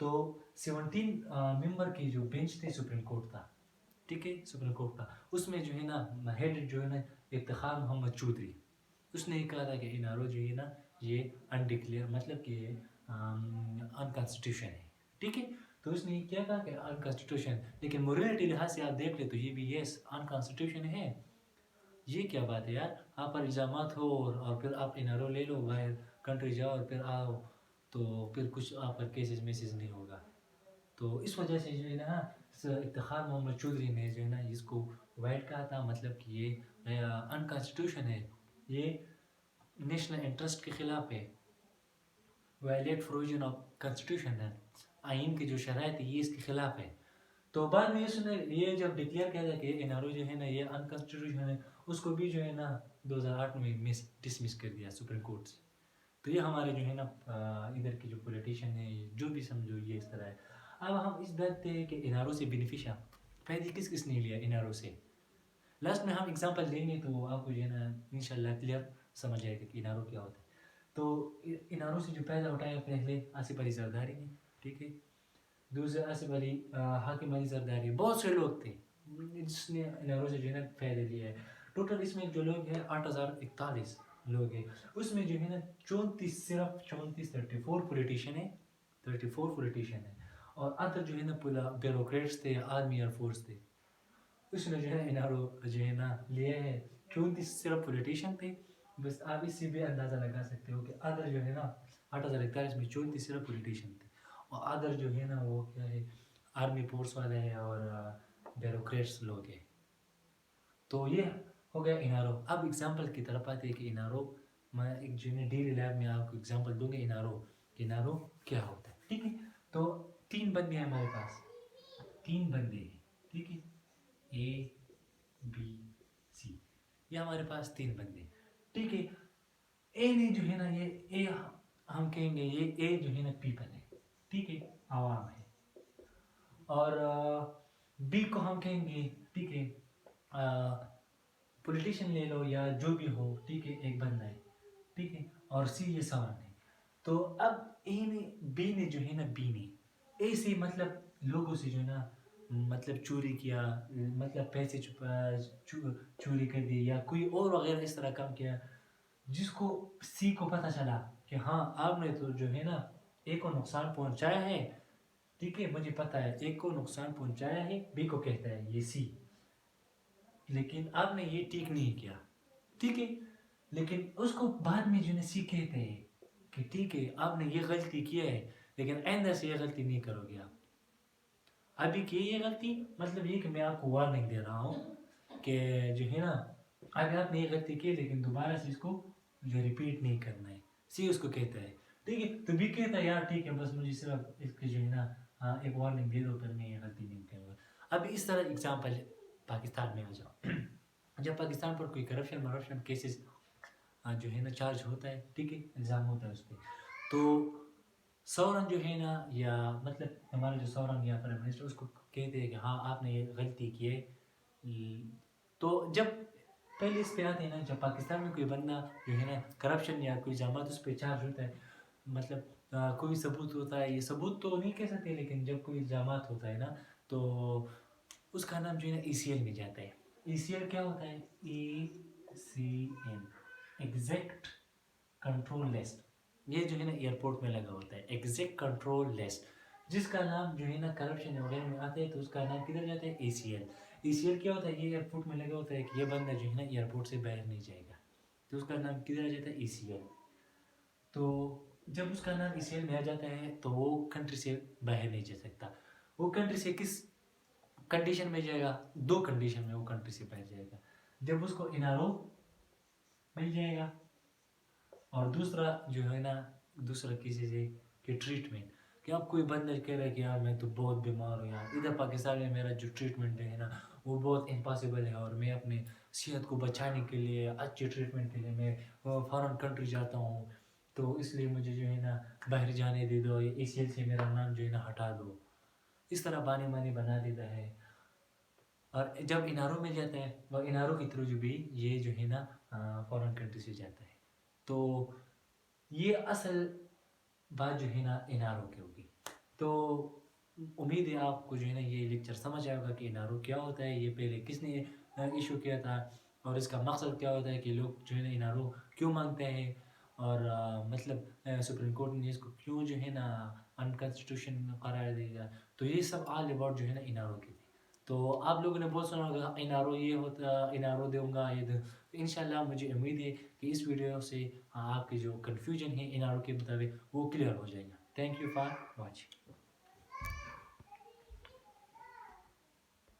تو 17 ممبر کی جو بینچ تھی سپریم کورٹ کا، ٹھیک ہے، سپریم کورٹ کا، اس میں جو ہے نا ہیڈ جو ہے نا افتخار محمد چودھری، اس نے یہ کہا تھا کہ این آر او جو ہے نا یہ انڈکلیئر مطلب کہ انکانسٹیٹیوشن ہے، ٹھیک ہے. تو اس نے یہ کیا کہا کہ انکانسٹیٹیوشن، لیکن موریلٹی لحاظ سے آپ دیکھ لیں تو یہ بھی یس انکانسٹیٹیوشن ہے. یہ کیا بات ہے یار، آپ پر الزامات ہو اور پھر آپ این آر او لے لو، باہر کنٹری جاؤ اور پھر آؤ، تو پھر کچھ آپ پر کیسز میسز نہیں ہوگا. تو اس وجہ سے جو ہے نا افتخار محمد چودھری نے جو ہے نا اس کو وائٹ کہا تھا، مطلب کہ یہ انکانسٹیٹیوشن ہے، یہ نیشنل انٹرسٹ کے خلاف ہے، وائلیٹ پروویژن آف کانسٹیٹیوشن ہے، آئین کی جو شرائط ہے یہ اس کے خلاف ہے. تو بعد میں اس نے یہ جب ڈکلیئر کیا تھا کہ این آر او جو ہے نا یہ انکانسٹیٹیوشن ہے، اس کو بھی جو ہے نا 2008 میں ڈسمس کر دیا سپریم کورٹ سے. تو یہ ہمارے جو ہے نا ادھر کی جو پولیٹیشین ہے جو بھی سمجھو یہ اس طرح ہے. اب ہم اس بات پہ کہ این آر او سے بینیفیشیا فائدے کس کس نے لیا این آر او سے، لاسٹ میں ہم اگزامپل دیں گے تو آپ کو جو ہے نا انشاءاللہ کلیئر سمجھ آئے گا کہ این آر او کیا ہوتا ہے. تو این آر او سے جو فائدہ اٹھایا پہلے آصف علی زرداری نے، ٹھیک ہے، دوسرے آصف علی حاکم علی زرداری، بہت سے لوگ تھے جس نے این آر او سے جو ہے نا فائدہ لیا ہے. ٹوٹل اس میں جو لوگ ہیں 8041 لوگ ہیں، اس میں جو ہے نا 34 پولیٹیشین ہے، 34 پولیٹیشین ہے، اور ادر جو ہے نا بیوروکریٹس تھے، آرمی ایئر فورس تھے. اس نے جو ہے این آر او جو ہے نا لیا ہے، 34 صرف پولیٹیشین تھے. بس آپ اس سے بھی اندازہ لگا سکتے ہو کہ ادر جو ہے نا 8041 میں 34 صرف پولیٹیشین تھے، اور ادر جو ہے نا وہ کیا ہے آرمی فورس والے ہیں اور بیوروکریٹس لوگ ہیں. تو یہ ہو گیا این آر او. اب ایگزامپل کی طرف آتے ہیں کہ این آر او میں ایک جو ہے ڈیلی لائف میں آپ کو ایگزامپل دوں گا این آر او کیا ہوتا ہے، ٹھیک ہے. تو 3 بندے ہیں ہمارے پاس، 3 بندے ہیں، ٹھیک ہے، اے بی سی، یہ ہمارے پاس 3 بندے، ٹھیک ہے. اے نے جو ہے نا یہ اے ہم کہیں گے یہ اے جو ہے نا پیپل ہے، ٹھیک ہے، عوام ہے. اور بی کو ہم کہیں گے ٹھیک ہے پولیٹیشین لے لو یا جو بھی ہو، ٹھیک ہے، ایک بندہ ہے، ٹھیک ہے، اور سی یہ سوال ہے. تو اب اے نے بی نے جو ہے نا بی نے اے سے مطلب لوگوں سے جو ہے نا مطلب چوری کیا، مطلب پیسے چوری کر دی یا کوئی اور وغیرہ اس طرح کام کیا، جس کو سی کو پتہ چلا کہ ہاں آپ نے تو جو ہے نا اے کو نقصان پہنچایا ہے، ٹھیک ہے، مجھے پتہ ہے اے کو نقصان پہنچایا ہے، بی کو کہتا ہے یہ سی، لیکن آپ نے یہ ٹھیک نہیں کیا، ٹھیک ہے. لیکن اس کو بعد میں جو ہے سی کہتے ہیں کہ ٹھیک ہے آپ نے یہ غلطی کیا ہے، لیکن آئندہ سے یہ غلطی نہیں کرو گے. آپ ابھی کی یہ غلطی مطلب یہ کہ میں آپ کو وارننگ دے رہا ہوں کہ جو ہے نا ابھی آپ نے یہ غلطی کی لیکن دوبارہ سے اس کو جو ریپیٹ نہیں کرنا ہے، سی اس کو کہتا ہے، ٹھیک ہے. تو بھی کہتا ہے یار ٹھیک ہے بس مجھے صرف اس کی جو ہے نا ایک وارننگ دے دو، پھر میں یہ غلطی نہیں کروں گا. اب اس طرح اگزامپل پاکستان میں آ جاؤ، جب پاکستان پر کوئی کرپشن کیسز جو ہے نا چارج ہوتا ہے، ٹھیک ہے، الزام ہوتا ہے اس پہ، تو سورن جو ہے نا یا مطلب ہمارا جو سورن یا پرائم منسٹر اس کو کہتے ہیں کہ ہاں آپ نے یہ غلطی کی ہے. تو جب پہلے اس پہ آتے ہیں نا، جب پاکستان میں کوئی بندہ جو ہے نا کرپشن یا کوئی الزامات اس پہ چارج ہوتا ہے، مطلب کوئی ثبوت ہوتا ہے، یہ ثبوت تو نہیں کہہ سکتے لیکن جب کوئی الزامات ہوتا ہے نا تو اس کا نام جو ہے نا ای سی ایل میں جاتا ہے. ای سی ایل کیا ہوتا ہے؟ E C L exact control list, یہ جو ہے نا ایئرپورٹ میں لگا ہوتا ہے ایگزیکٹ کنٹرول لسٹ، جس کا نام جو ہے نا کرپشن وغیرہ میں آتا ہے تو اس کا نام کدھر جاتا ہے؟ E C L. ای سی ایل کیا ہوتا ہے؟ یہ ایئرپورٹ میں لگا ہوتا ہے کہ یہ بندہ جو ہے نا ایئرپورٹ سے باہر نہیں جائے گا، تو اس کا نام کدھر جاتا ہے؟ E C L. تو جب اس کا نام ای سی ایل میں آ جاتا ہے تو وہ کنٹری سے باہر نہیں جا سکتا. وہ کنٹری سے کس کنڈیشن میں جائے گا؟ 2 کنڈیشن میں وہ کنٹری سے باہر جائے گا، جب اس کو این آر او مل جائے گا، اور دوسرا جو ہے نا دوسرا کسی سے کہ ٹریٹمنٹ، کہ اب کوئی بندہ کہہ رہا ہے کہ یار میں تو بہت بیمار ہوں یار، ادھر پاکستان میں میرا جو ٹریٹمنٹ ہے نا وہ بہت امپاسبل ہے، اور میں اپنے صحت کو بچانے کے لیے اچھے ٹریٹمنٹ کے لیے میں فارن کنٹری جاتا ہوں، تو اس لیے مجھے جو ہے نا باہر جانے دے دو، ای سی ایل سے میرا نام جو ہے نا ہٹا دو. اس طرح بانے بنا دیتا ہے. اور جب این آر او میں جاتا ہے وہ این آر او کے تھرو جو بھی یہ جو ہے نا فارن کنٹری سے جاتا ہے. تو یہ اصل بات جو ہے نا این آر او کی ہوگی. تو امید ہے آپ کو جو ہے نا یہ لیکچر سمجھ آئے گا کہ این آر او کیا ہوتا ہے، یہ پہلے کس نے ایشو کیا تھا، اور اس کا مقصد کیا ہوتا ہے کہ لوگ جو ہے نا این آر او کیوں مانگتے ہیں، اور مطلب سپریم کورٹ نے اس کو کیوں جو ہے نا انکانسٹیٹیوشن قرار دے گا. تو یہ سب آل اباؤٹ جو ہے نا این آر او کی تھی. تو آپ لوگوں نے بہت سنا ہوگا این آر او یہ ہوتا، این آر او دوں گا یہ انشاءاللہ مجھے امید ہے کہ اس ویڈیو سے آپ کے جو کنفیوژن ہے این آر او کے مطابق وہ کلیئر ہو جائے گا. Thank you for watching.